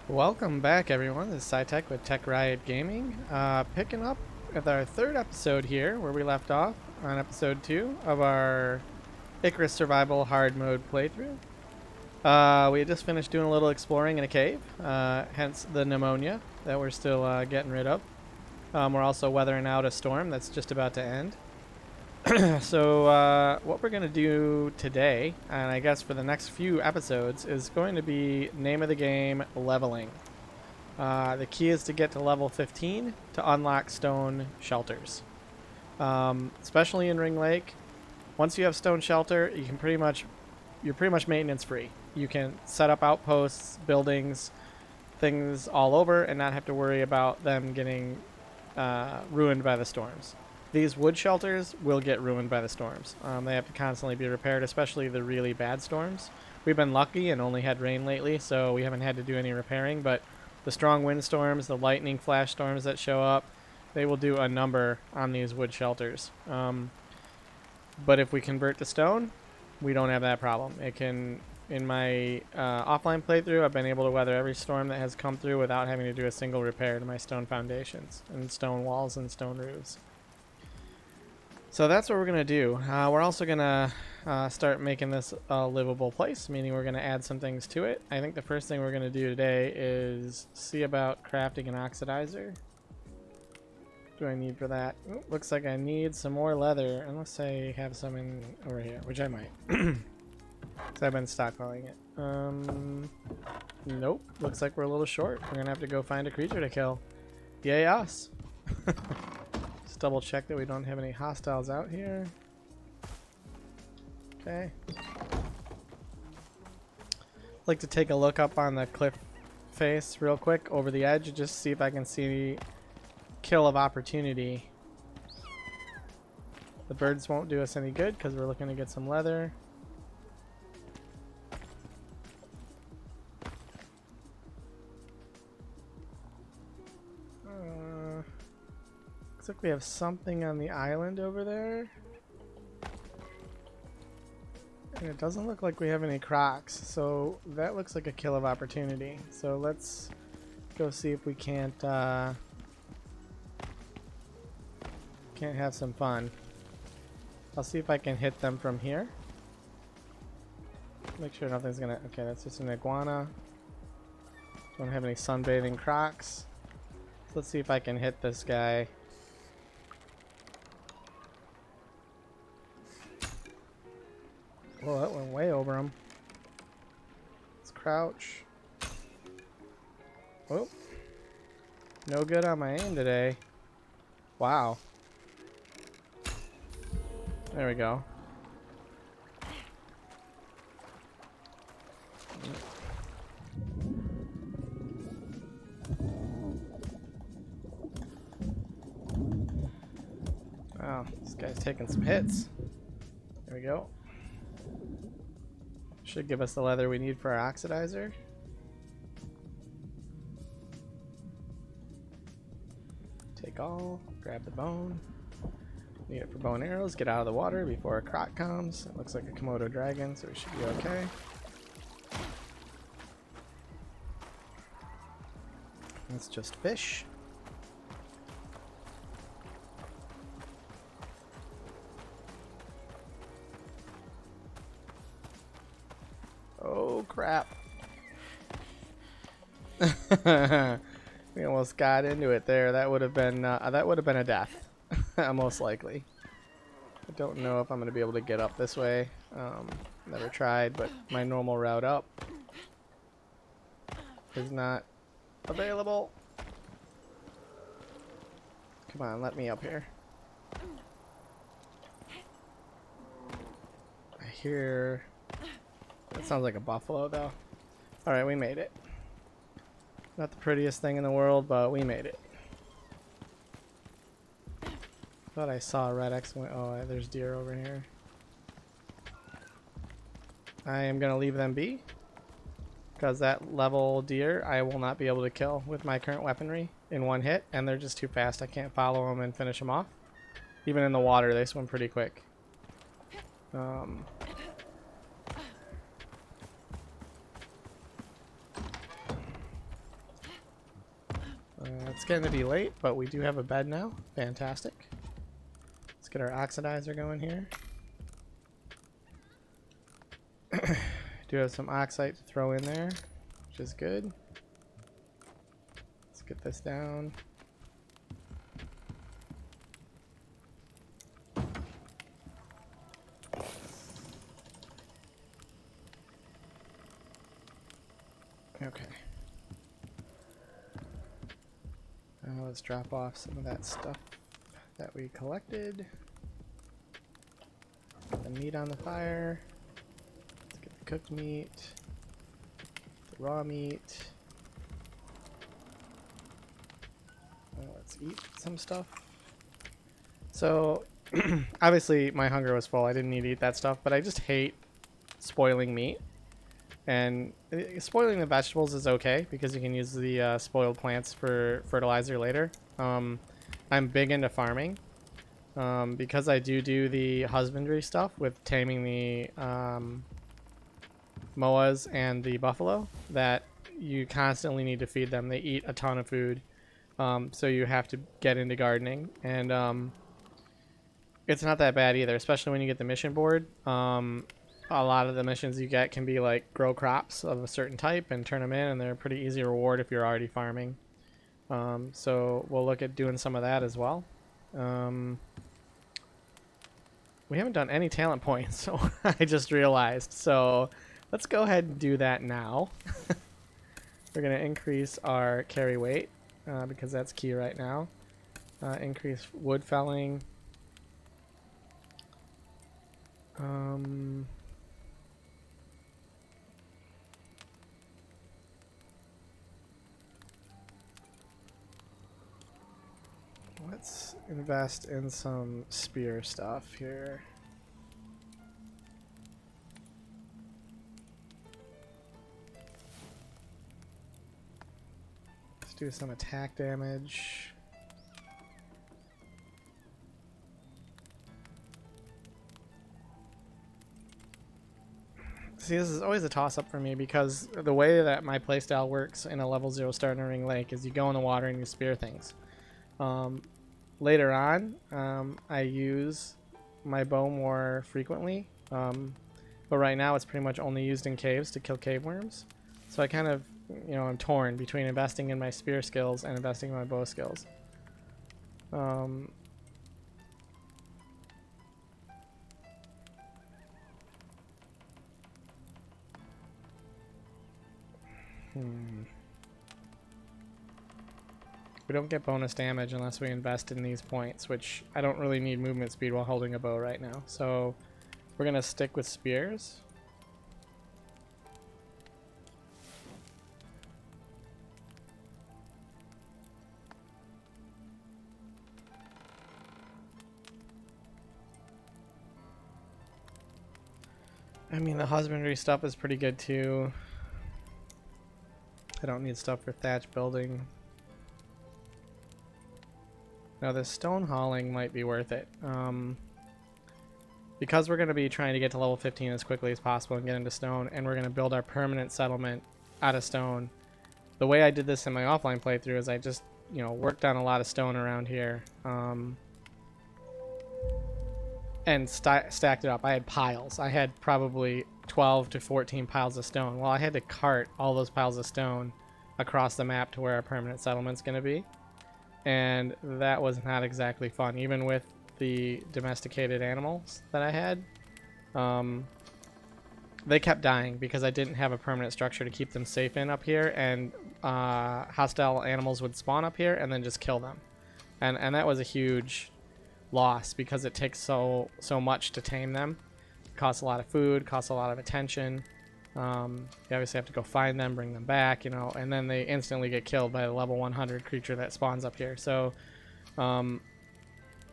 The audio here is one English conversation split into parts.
Welcome back, everyone. This is SciTech with Tech Riot Gaming. Picking up with our third episode here, where we left off on episode 2 of our Icarus Survival hard mode playthrough. We had just finished doing a little exploring in a cave, hence the pneumonia that we're still getting rid of. We're also weathering out a storm that's just about to end. So what we're going to do today, and I guess for the next few episodes, is going to be name of the game, leveling. The key is to get to level 15 to unlock stone shelters. Especially in Ring Lake, once you have stone shelter, you're pretty much maintenance free. You can set up outposts, buildings, things all over, and not have to worry about them getting ruined by the storms. These wood shelters will get ruined by the storms. They have to constantly be repaired, especially the really bad storms. We've been lucky and only had rain lately, so we haven't had to do any repairing, but the strong windstorms, the lightning flash storms that show up, they will do a number on these wood shelters. But if we convert to stone, we don't have that problem. In my offline playthrough, I've been able to weather every storm that has come through without having to do a single repair to my stone foundations and stone walls and stone roofs. So that's what we're going to do. We're also going to start making this a livable place, meaning we're going to add some things to it. I think the first thing we're going to do today is see about crafting an oxidizer. What do I need for that? Ooh, looks like I need some more leather, unless I have some in over here, which I might. Because I've been stockpiling it. Nope. Looks like we're a little short. We're going to have to go find a creature to kill. Yay us. Double check that we don't have any hostiles out here. Okay. Like to take a look up on the cliff face real quick over the edge, just see if I can see kill of opportunity. The birds won't do us any good because we're looking to get some leather. Looks like we have something on the island over there. And it doesn't look like we have any crocs, so that looks like a kill of opportunity. So let's go see if we can't have some fun. I'll see if I can hit them from here. Make sure nothing's gonna... Okay, that's just an iguana. Don't have any sunbathing crocs. So let's see if I can hit this guy. Whoa, that went way over him. Let's crouch. Whoop. No good on my aim today. Wow. There we go. Wow, this guy's taking some hits. There we go. Should give us the leather we need for our oxidizer. Take all, grab the bone. Need it for bow and arrows. Get out of the water before a croc comes. It looks like a Komodo dragon, so we should be okay. It's just fish. Oh crap. We almost got into it there. That would have been a death. Most likely. I don't know if I'm going to be able to get up this way. Never tried, but my normal route up is not available. Come on, let me up here. I hear... That sounds like a buffalo, though. Alright, we made it. Not the prettiest thing in the world, but we made it. Thought I saw a red X. Oh, there's deer over here. I am going to leave them be. Because that level deer, I will not be able to kill with my current weaponry in one hit. And they're just too fast. I can't follow them and finish them off. Even in the water, they swim pretty quick. It's getting to be late, but we do have a bed now. Fantastic. Let's get our oxidizer going here. Do have some oxide to throw in there, which is good. Let's get this down. Okay. Now let's drop off some of that stuff that we collected. Get the meat on the fire. Let's get the cooked meat, the raw meat. Let's eat some stuff. So, obviously my hunger was full. I didn't need to eat that stuff, but I just hate spoiling meat. And spoiling the vegetables is okay because you can use the spoiled plants for fertilizer later. I'm big into farming because I do the husbandry stuff with taming the moas and the buffalo, that you constantly need to feed them. They eat a ton of food, so you have to get into gardening. And it's not that bad either, especially when you get the mission board. A lot of the missions you get can be like grow crops of a certain type and turn them in, and they're a pretty easy reward if you're already farming. So we'll look at doing some of that as well. We haven't done any talent points, so I just realized. So let's go ahead and do that now. We're going to increase our carry weight because that's key right now. Increase wood felling. Let's invest in some spear stuff here. Let's do some attack damage. See, this is always a toss-up for me because the way that my playstyle works in a level 0 starter ring lake is you go in the water and you spear things. Later on, I use my bow more frequently, but right now it's pretty much only used in caves to kill cave worms. So I kind of, I'm torn between investing in my spear skills and investing in my bow skills. We don't get bonus damage unless we invest in these points, which I don't really need movement speed while holding a bow right now. So we're going to stick with spears. I mean, the husbandry stuff is pretty good too. I don't need stuff for thatch building. Now the stone hauling might be worth it. Because we're going to be trying to get to level 15 as quickly as possible and get into stone, and we're going to build our permanent settlement out of stone. The way I did this in my offline playthrough is I just, worked on a lot of stone around here. And stacked it up. I had piles. I had probably 12 to 14 piles of stone. Well, I had to cart all those piles of stone across the map to where our permanent settlement's going to be. And that was not exactly fun, even with the domesticated animals that I had. They kept dying because I didn't have a permanent structure to keep them safe in up here, and hostile animals would spawn up here and then just kill them. And that was a huge loss because it takes so much to tame them. It costs a lot of food, costs a lot of attention. You obviously have to go find them, bring them back, and then they instantly get killed by a level 100 creature that spawns up here. So I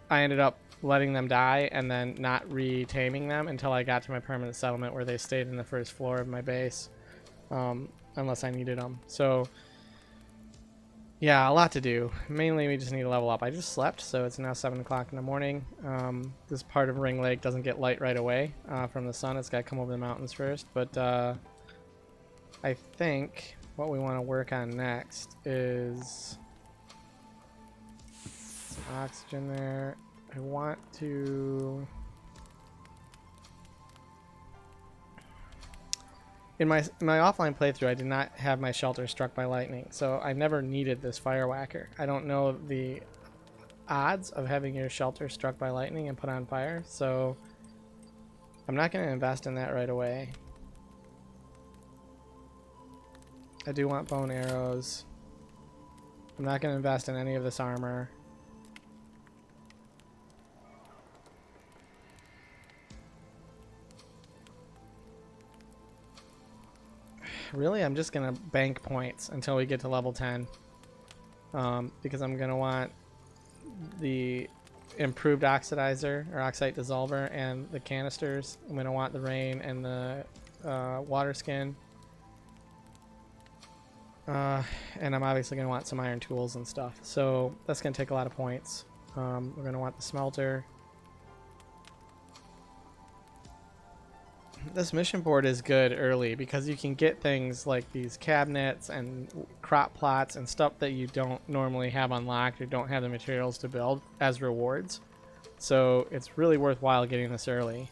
ended up letting them die and then not re-taming them until I got to my permanent settlement, where they stayed in the first floor of my base, unless I needed them. So yeah, a lot to do. Mainly we just need to level up. I just slept, so it's now 7 o'clock in the morning. This part of Ring Lake doesn't get light right away from the sun. It's got to come over the mountains first. But I think what we want to work on next is oxygen there. I want to... In my offline playthrough, I did not have my shelter struck by lightning, so I never needed this fire whacker. I don't know the odds of having your shelter struck by lightning and put on fire, so I'm not going to invest in that right away. I do want bone arrows. I'm not going to invest in any of this armor. Really, I'm just going to bank points until we get to level 10. Because I'm going to want the improved oxidizer or oxide dissolver and the canisters. I'm going to want the rain and the water skin. And I'm obviously going to want some iron tools and stuff. So that's going to take a lot of points. We're going to want the smelter. This mission board is good early because you can get things like these cabinets and crop plots and stuff that you don't normally have unlocked or don't have the materials to build as rewards. So it's really worthwhile getting this early.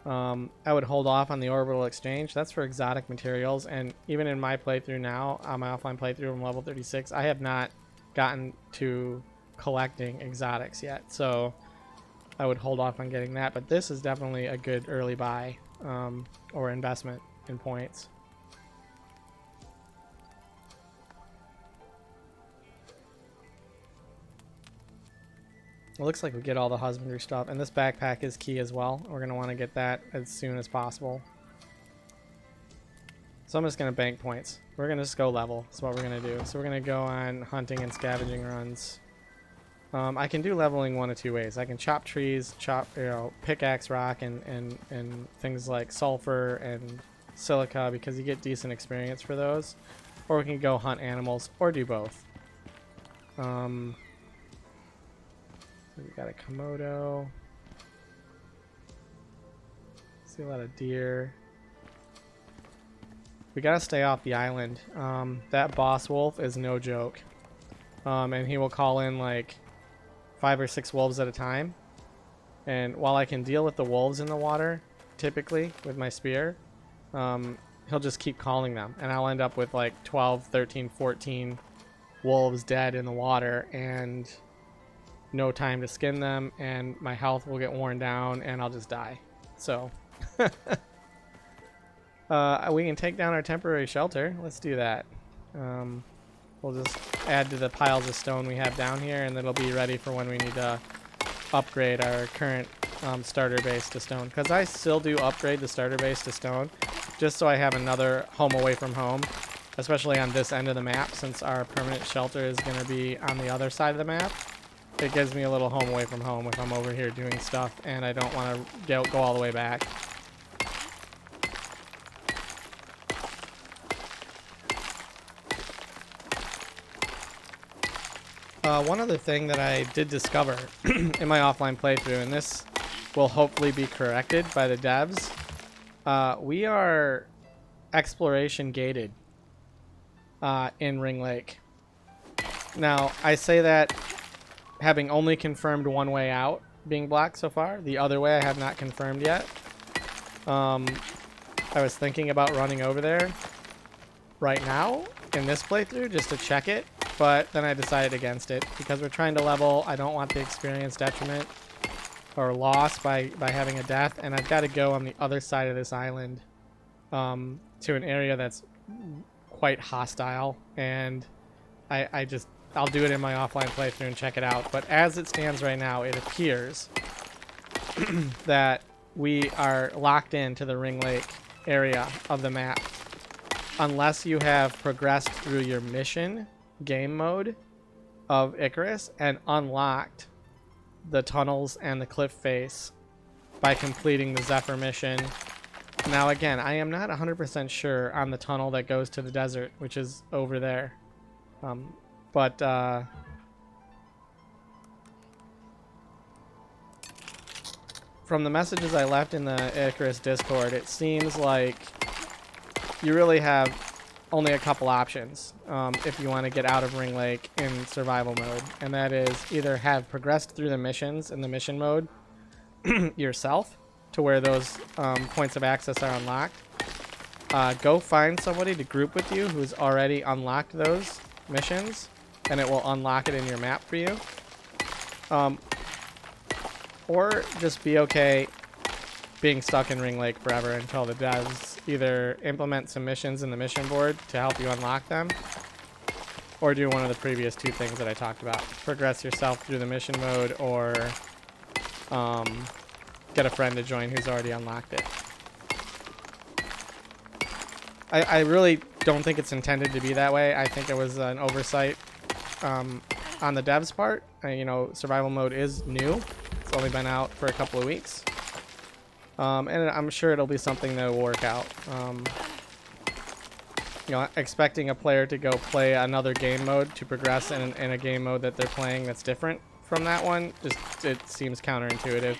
I would hold off on the orbital exchange. That's for exotic materials, and even in my playthrough now, on my offline playthrough from level 36, I have not gotten to collecting exotics yet. So I would hold off on getting that, but this is definitely a good early buy. Or investment in points. It looks like we get all the husbandry stuff, and this backpack is key as well. We're going to want to get that as soon as possible. So I'm just going to bank points. We're going to just go level. That's what we're going to do. So we're going to go on hunting and scavenging runs. I can do leveling one of two ways. I can chop trees, pickaxe rock, and things like sulfur and silica because you get decent experience for those. Or we can go hunt animals, or do both. So we got a Komodo. See a lot of deer. We gotta stay off the island. That boss wolf is no joke. And he will call in like 5 or 6 wolves at a time, and while I can deal with the wolves in the water typically with my spear, he'll just keep calling them, and I'll end up with like 12, 13, 14 wolves dead in the water and no time to skin them, and my health will get worn down and I'll just die. So we can take down our temporary shelter. Let's do that. We'll just add to the piles of stone we have down here, and it'll be ready for when we need to upgrade our current starter base to stone. Because I still do upgrade the starter base to stone, just so I have another home away from home, especially on this end of the map, since our permanent shelter is going to be on the other side of the map. It gives me a little home away from home if I'm over here doing stuff, and I don't want to go all the way back. One other thing that I did discover in my offline playthrough, and this will hopefully be corrected by the devs, we are exploration gated in Ring Lake. Now, I say that having only confirmed one way out being blocked so far. The other way I have not confirmed yet. I was thinking about running over there right now in this playthrough just to check it, but then I decided against it because we're trying to level. I don't want the experience detriment or loss by having a death, and I've got to go on the other side of this island to an area that's quite hostile, and I'll do it in my offline playthrough and check it out. But as it stands right now, it appears that we are locked into the Ring Lake area of the map unless you have progressed through your mission game mode of Icarus and unlocked the tunnels and the cliff face by completing the Zephyr mission. Now again, I am not 100% sure on the tunnel that goes to the desert, which is over there. But from the messages I left in the Icarus Discord, it seems like you really have only a couple options if you want to get out of Ring Lake in survival mode, and that is either have progressed through the missions in the mission mode yourself to where those points of access are unlocked. Go find somebody to group with you who's already unlocked those missions, and it will unlock it in your map for you. Or just be okay being stuck in Ring Lake forever until the devs either implement some missions in the mission board to help you unlock them, or do one of the previous two things that I talked about. Progress yourself through the mission mode, or get a friend to join who's already unlocked it. I really don't think it's intended to be that way. I think it was an oversight on the devs' part. You know, survival mode is new. It's only been out for a couple of weeks. And I'm sure it'll be something that will work out. You know, expecting a player to go play another game mode to progress in a game mode that they're playing that's different from that one, just it seems counterintuitive.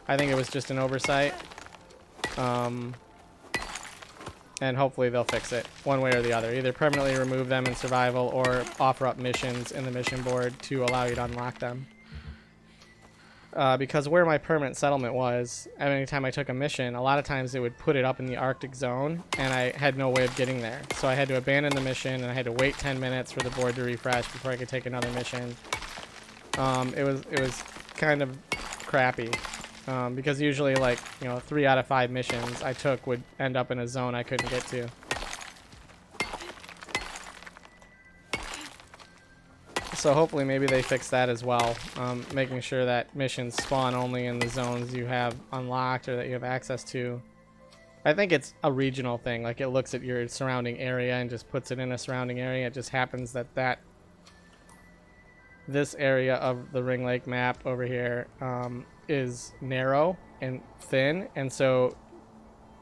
I think it was just an oversight. And hopefully they'll fix it one way or the other. Either permanently remove them in survival or offer up missions in the mission board to allow you to unlock them. Because where my permanent settlement was, every time I took a mission, a lot of times it would put it up in the Arctic zone, and I had no way of getting there. So I had to abandon the mission, and I had to wait 10 minutes for the board to refresh before I could take another mission. It was kind of crappy. Because usually, like, you know, 3 out of 5 missions I took would end up in a zone I couldn't get to. So hopefully maybe they fix that as well, making sure that missions spawn only in the zones you have unlocked or that you have access to. I think it's a regional thing, like it looks at your surrounding area and just puts it in a surrounding area. It just happens that this area of the Ring Lake map over here is narrow and thin, and so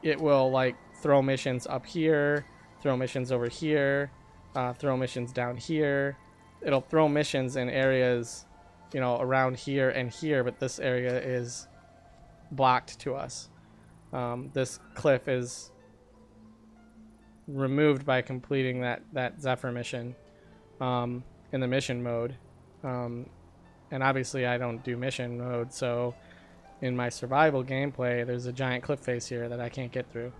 it will like throw missions up here, throw missions over here, throw missions down here. It'll throw missions in areas, you know, around here and here, but this area is blocked to us. This cliff is removed by completing that Zephyr mission in the mission mode. And obviously I don't do mission mode, so in my survival gameplay there's a giant cliff face here that I can't get through.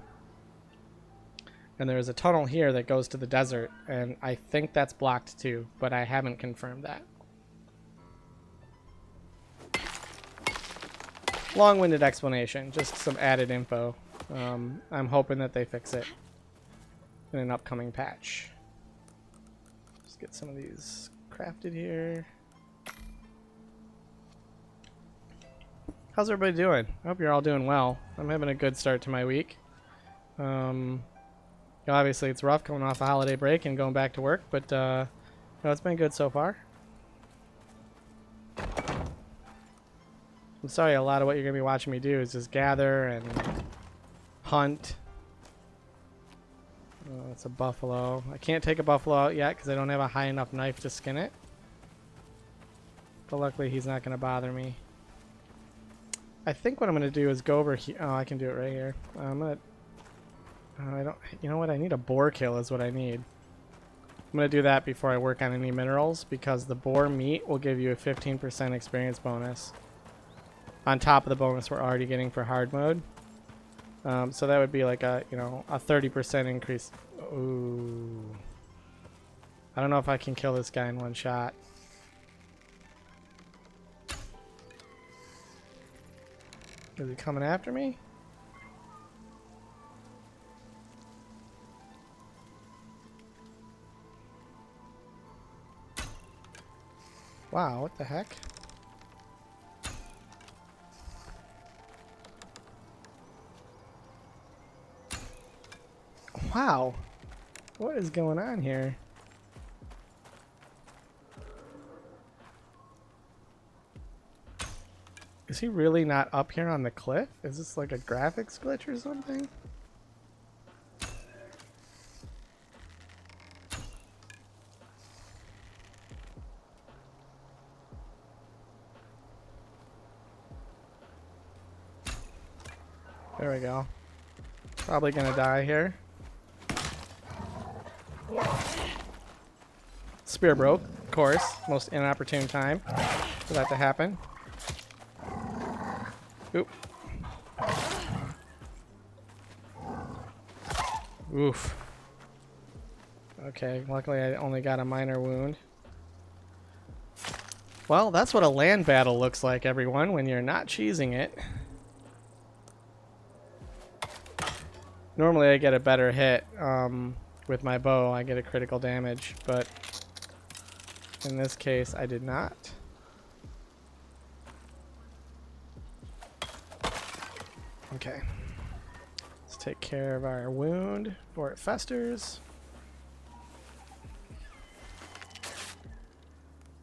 And there's a tunnel here that goes to the desert, and I think that's blocked too, but I haven't confirmed that. Long-winded explanation, just some added info. I'm hoping that they fix it in an upcoming patch. Just get some of these crafted here. How's everybody doing? I hope you're all doing well. I'm having a good start to my week. You know, obviously it's rough coming off a holiday break and going back to work, but you know, it's been good so far. I'm sorry, a lot of what you're going to be watching me do is just gather and hunt. Oh, it's a buffalo. I can't take a buffalo out yet because I don't have a high enough knife to skin it. But luckily he's not going to bother me. I think what I'm going to do is go over here. Oh, I can do it right here. I'm going to... I don't... You know what? I need a boar kill is what I need. I'm going to do that before I work on any minerals, because the boar meat will give you a 15% experience bonus on top of the bonus we're already getting for hard mode. So that would be like a, you know, a 30% increase. Ooh. I don't know if I can kill this guy in one shot. Is he coming after me? Wow, what the heck? Wow. What is going on here? Is he really not up here on the cliff? Is this like a graphics glitch or something? There we go. Probably gonna die here. Spear broke, of course. Most inopportune time for that to happen. Oop. Oof. Okay, luckily I only got a minor wound. Well, that's what a land battle looks like, everyone, when you're not cheesing it. Normally I get a better hit with my bow. I get a critical damage, but in this case I did not. Okay. Let's take care of our wound before it festers.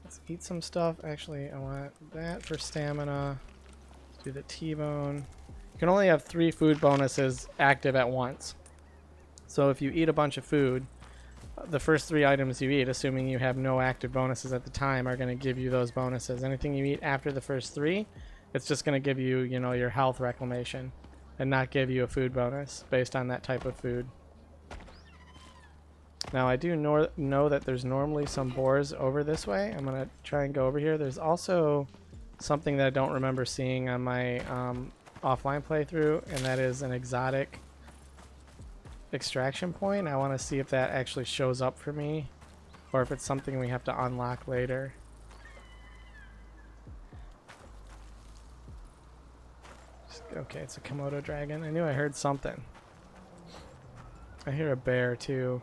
Let's eat some stuff. Actually, I want that for stamina. Let's do the T-bone. You can only have 3 food bonuses active at once. So if you eat a bunch of food, the first 3 items you eat, assuming you have no active bonuses at the time, are going to give you those bonuses. Anything you eat after the first 3, it's just going to give you, you know, your health reclamation and not give you a food bonus based on that type of food. Now I do know that there's normally some boars over this way. I'm going to try and go over here. There's also something that I don't remember seeing on my offline playthrough, and that is an exotic extraction point. I want to see if that actually shows up for me or if it's something we have to unlock later. Okay, it's a Komodo dragon. I knew I heard something. I hear a bear too.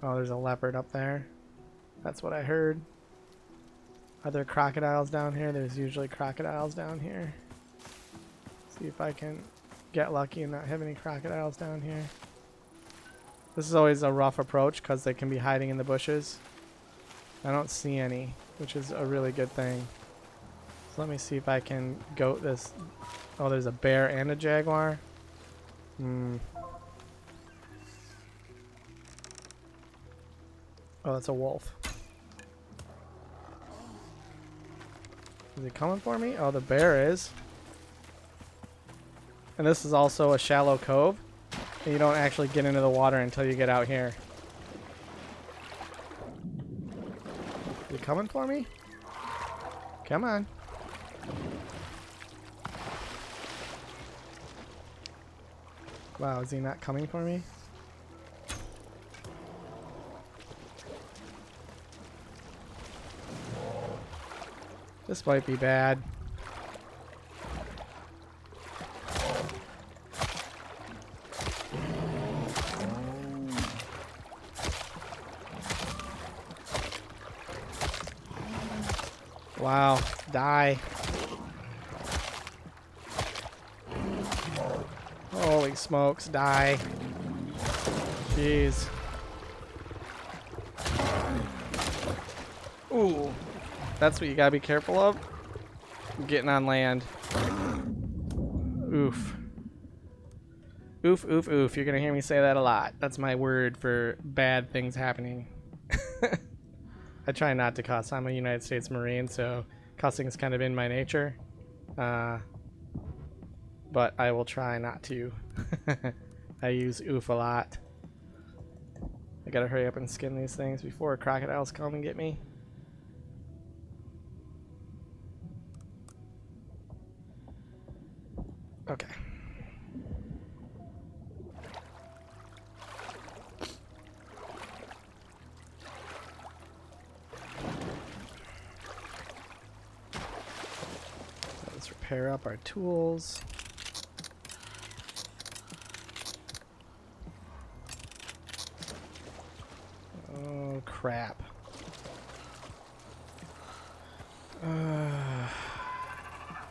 Oh, there's a leopard up there. That's what I heard. Are there crocodiles down here? There's usually crocodiles down here. See if I can get lucky and not have any crocodiles down here. This is always a rough approach because they can be hiding in the bushes. I don't see any, which is a really good thing. So let me see if I can goat this. Oh, there's a bear and a jaguar. Oh, that's a wolf. Is he coming for me? Oh, the bear is. And this is also a shallow cove. And you don't actually get into the water until you get out here. Is he coming for me? Come on. Wow, is he not coming for me? This might be bad. Wow, die. Holy smokes, die. Jeez. Ooh. That's what you gotta be careful of. Getting on land. Oof. Oof, oof, oof. You're gonna hear me say that a lot. That's my word for bad things happening. I try not to cuss. I'm a United States Marine, so cussing is kind of in my nature. But I will try not to. I use oof a lot. I gotta hurry up and skin these things before crocodiles come and get me. Okay. Let's repair up our tools. Oh, crap.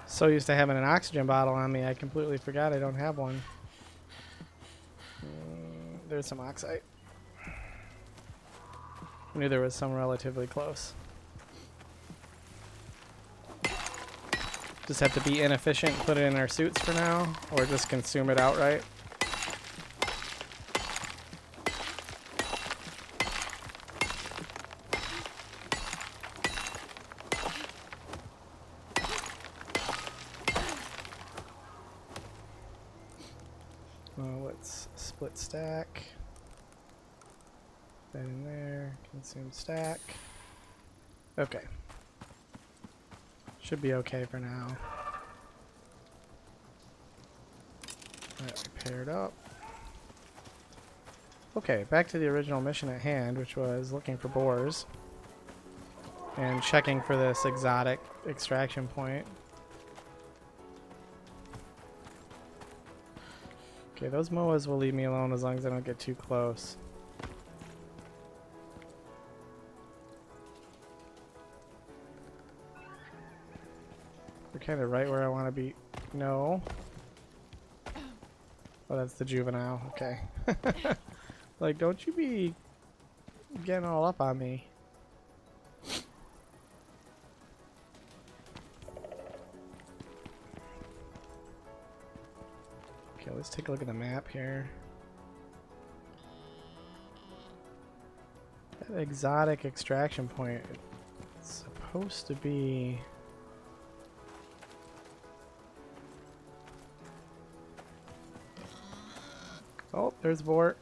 So used to having an oxygen bottle on me, I completely forgot I don't have one. There's some oxide. I knew there was some relatively close. Just have to be inefficient and put it in our suits for now, or just consume it outright. let's split stack. That in there, consume stack. Okay. Should be okay for now. Alright, we paired up. Okay, back to the original mission at hand, which was looking for boars. And checking for this exotic extraction point. Okay, those MOAs will leave me alone as long as I don't get too close. They're kind of right where I want to be. No. Oh, that's the juvenile. Okay. Like, don't you be getting all up on me. Okay, let's take a look at the map here. That exotic extraction point, it's supposed to be... Oh, there's Vort.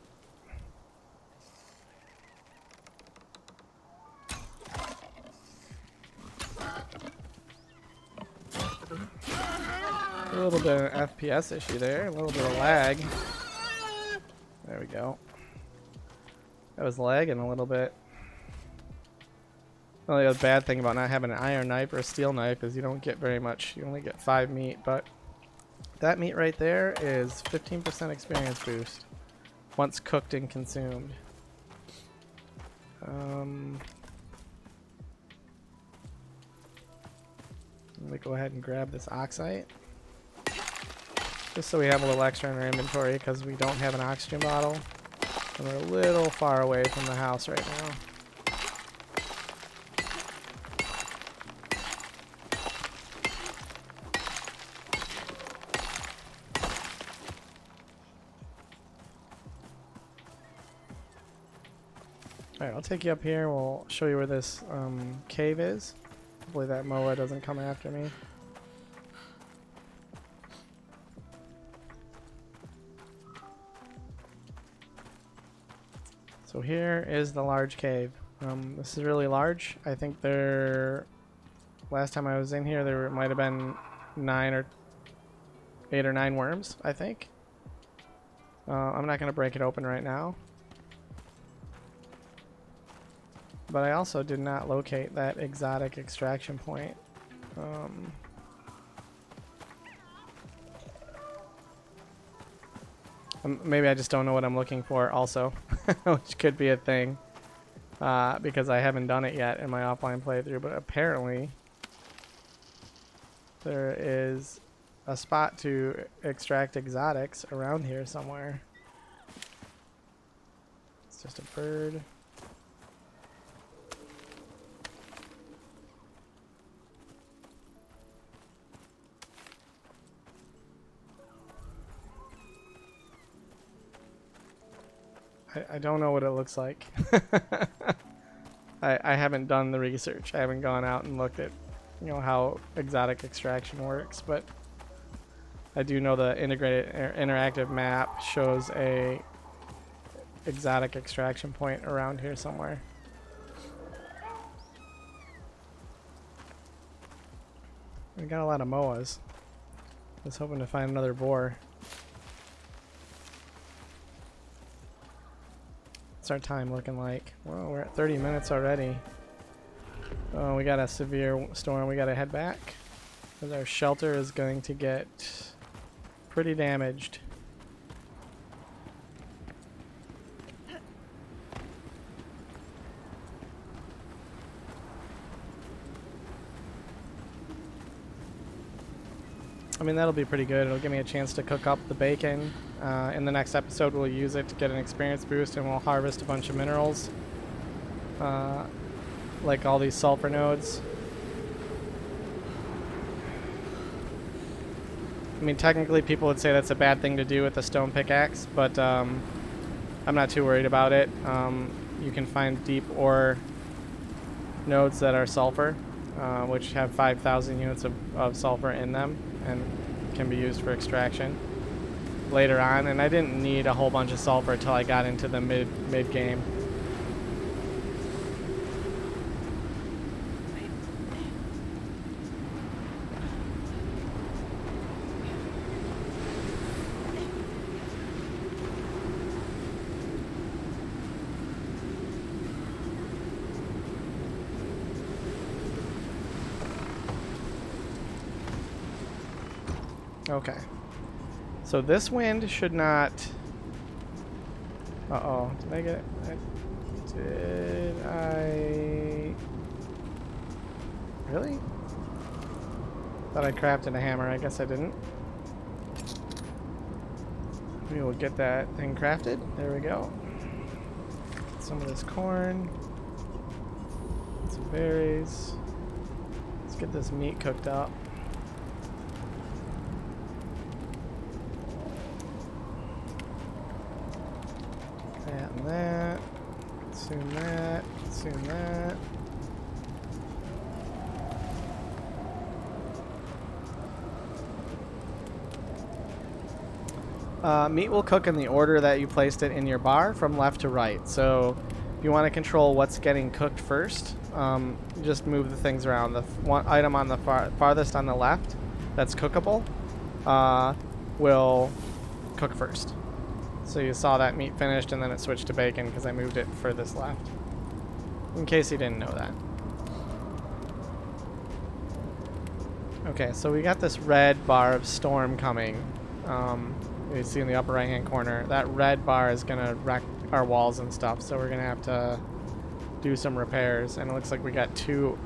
A little bit of an FPS issue there, a little bit of lag. There we go. That was lagging a little bit. The only other bad thing about not having an iron knife or a steel knife is you don't get very much. You only get 5 meat, but that meat right there is 15% experience boost once cooked and consumed. Let me go ahead and grab this oxite. Just so we have a little extra in our inventory because we don't have an oxygen bottle. And we're a little far away from the house right now. Alright, I'll take you up here. We'll show you where this cave is. Hopefully that MOA doesn't come after me. So here is the large cave. This is really large. I think last time I was in here there might have been 8 or 9 worms, I think. I'm not going to break it open right now. But I also did not locate that exotic extraction point. Maybe I just don't know what I'm looking for also, which could be a thing, because I haven't done it yet in my offline playthrough, but apparently there is a spot to extract exotics around here somewhere. It's just a bird. I don't know what it looks like. I haven't done the research. I haven't gone out and looked at, how exotic extraction works, but I do know the integrated interactive map shows a exotic extraction point around here somewhere. We got a lot of MOAs. I was hoping to find another boar. What's our time looking like? Well, we're at 30 minutes already. Oh, we got a severe storm. We got to head back because our shelter is going to get pretty damaged. I mean, that'll be pretty good. It'll give me a chance to cook up the bacon. In the next episode, we'll use it to get an experience boost, and we'll harvest a bunch of minerals. Like all these sulfur nodes. I mean, technically people would say that's a bad thing to do with a stone pickaxe, but I'm not too worried about it. You can find deep ore nodes that are sulfur, which have 5,000 units of sulfur in them and can be used for extraction. later on, and I didn't need a whole bunch of sulfur until I got into the mid game. Okay. So this wind should not... Uh-oh. Did I get it? Did I... Really? Thought I crafted a hammer. I guess I didn't. We will get that thing crafted. There we go. Some of this corn. Some berries. Let's get this meat cooked up. And that, consume that, consume that. Meat will cook in the order that you placed it in your bar from left to right. So if you want to control what's getting cooked first, just move the things around. The one item on the farthest on the left that's cookable will cook first. So you saw that meat finished and then it switched to bacon because I moved it furthest left. In case you didn't know that. Okay, so we got this red bar of storm coming. You see in the upper right hand corner. That red bar is going to wreck our walls and stuff, so we're going to have to do some repairs. And it looks like we got two...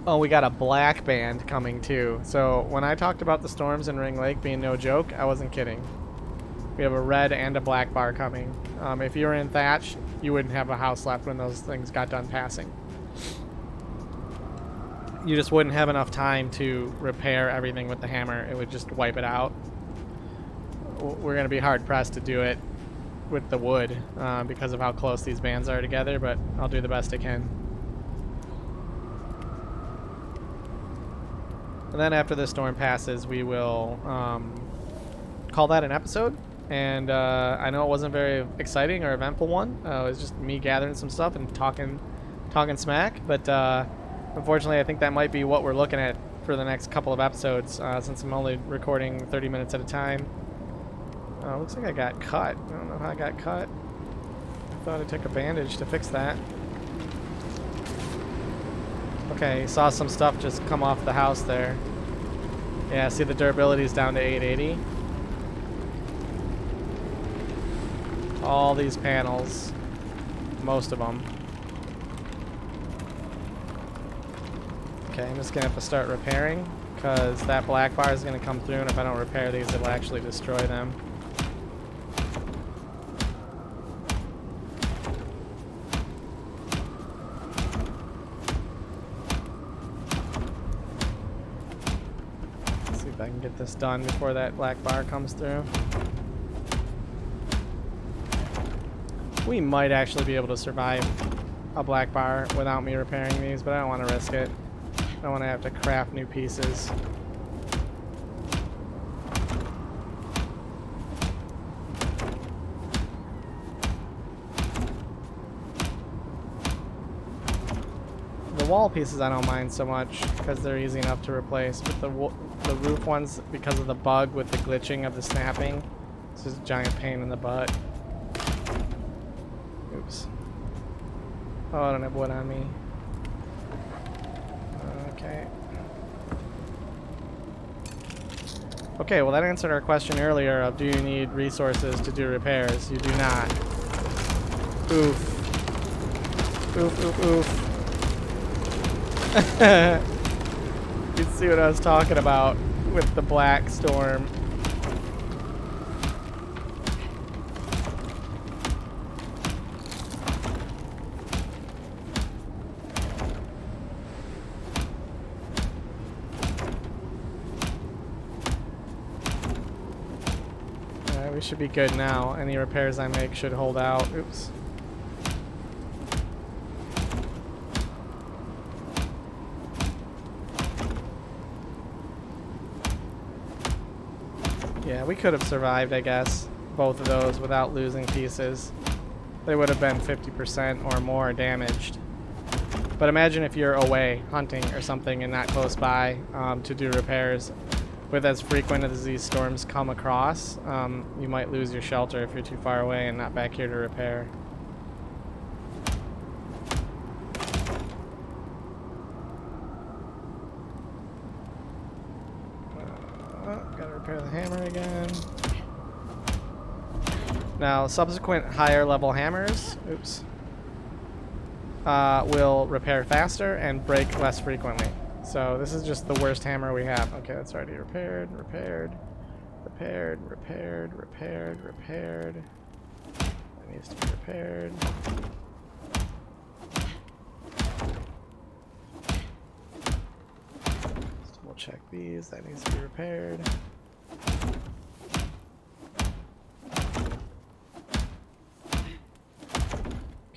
Oh, we got a black band coming too. So when I talked about the storms in Ring Lake being no joke, I wasn't kidding. We have a red and a black bar coming. If you were in Thatch, you wouldn't have a house left when those things got done passing. You just wouldn't have enough time to repair everything with the hammer. It would just wipe it out. We're going to be hard-pressed to do it with the wood because of how close these bands are together, but I'll do the best I can. And then after the storm passes, we will call that an episode. And I know it wasn't a very exciting or eventful one. It was just me gathering some stuff and talking smack. But unfortunately, I think that might be what we're looking at for the next couple of episodes, since I'm only recording 30 minutes at a time. Looks like I got cut. I don't know how I got cut. I thought I took a bandage to fix that. Okay, saw some stuff just come off the house there. Yeah, see the durability is down to 880. All these panels, most of them. Okay, I'm just gonna have to start repairing because that black bar is gonna come through, and if I don't repair these, it will actually destroy them. Let's see if I can get this done before that black bar comes through. We might actually be able to survive a black bar without me repairing these, but I don't want to risk it. I don't want to have to craft new pieces. The wall pieces I don't mind so much because they're easy enough to replace, but the roof ones, because of the bug with the glitching of the snapping, it's just a giant pain in the butt. Oops. Oh, I don't have wood on me. Okay. Okay, well that answered our question earlier of do you need resources to do repairs? You do not. Oof. Oof, oof, oof. You see what I was talking about with the black storm. We should be good now. Any repairs I make should hold out. Oops. Yeah, we could have survived, I guess, both of those without losing pieces. They would have been 50% or more damaged. But imagine if you're away hunting or something and not close by to do repairs. With as frequent as these storms come across, you might lose your shelter if you're too far away and not back here to repair. Gotta repair the hammer again. Now, subsequent higher level hammers, will repair faster and break less frequently. So this is just the worst hammer we have. Okay, that's already repaired. That needs to be repaired. Let's double check these. That needs to be repaired.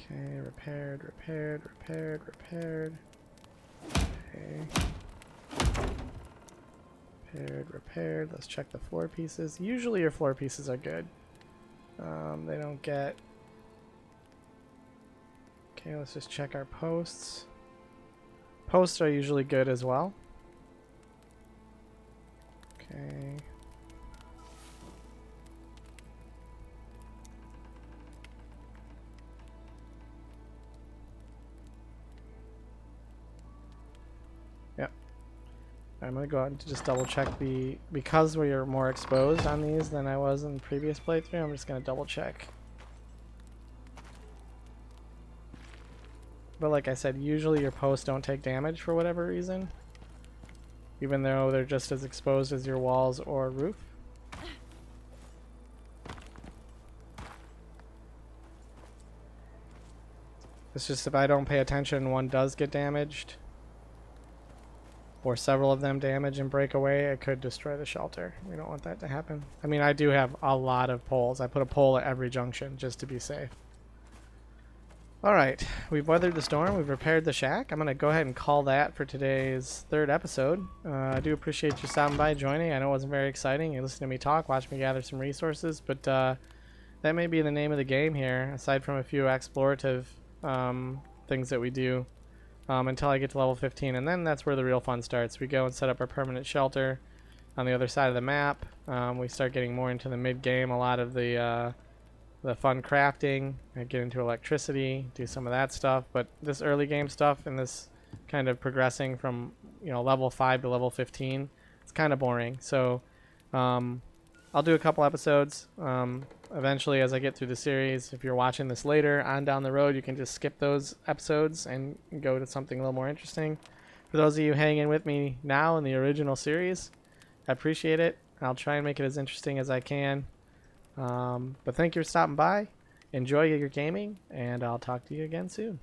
Okay, repaired. Okay. Repaired. Let's check the floor pieces. Usually your floor pieces are good. They don't get... Okay, let's just check our posts. Posts are usually good as well. Okay. I'm going to go out and just double check because we are more exposed on these than I was in the previous playthrough, I'm just going to double check. But like I said, usually your posts don't take damage for whatever reason, even though they're just as exposed as your walls or roof. It's just if I don't pay attention, one does get damaged, or several of them damage and break away, it could destroy the shelter. We don't want that to happen. I mean, I do have a lot of poles. I put a pole at every junction just to be safe. Alright, we've weathered the storm. We've repaired the shack. I'm going to go ahead and call that for today's third episode. I do appreciate you stopping by, joining. I know it wasn't very exciting. You listened to me talk, watched me gather some resources, but that may be the name of the game here, aside from a few explorative things that we do. Until I get to level 15, and then that's where the real fun starts. We go and set up our permanent shelter on the other side of the map. We start getting more into the mid-game, a lot of the fun crafting, and get into electricity, do some of that stuff. But this early game stuff and this kind of progressing from level 5 to level 15, it's kind of boring. So I'll do a couple episodes eventually as I get through the series. If you're watching this later on down the road, you can just skip those episodes and go to something a little more interesting. For those of you hanging with me now in the original series, I appreciate it. I'll try and make it as interesting as I can. But thank you for stopping by. Enjoy your gaming, and I'll talk to you again soon.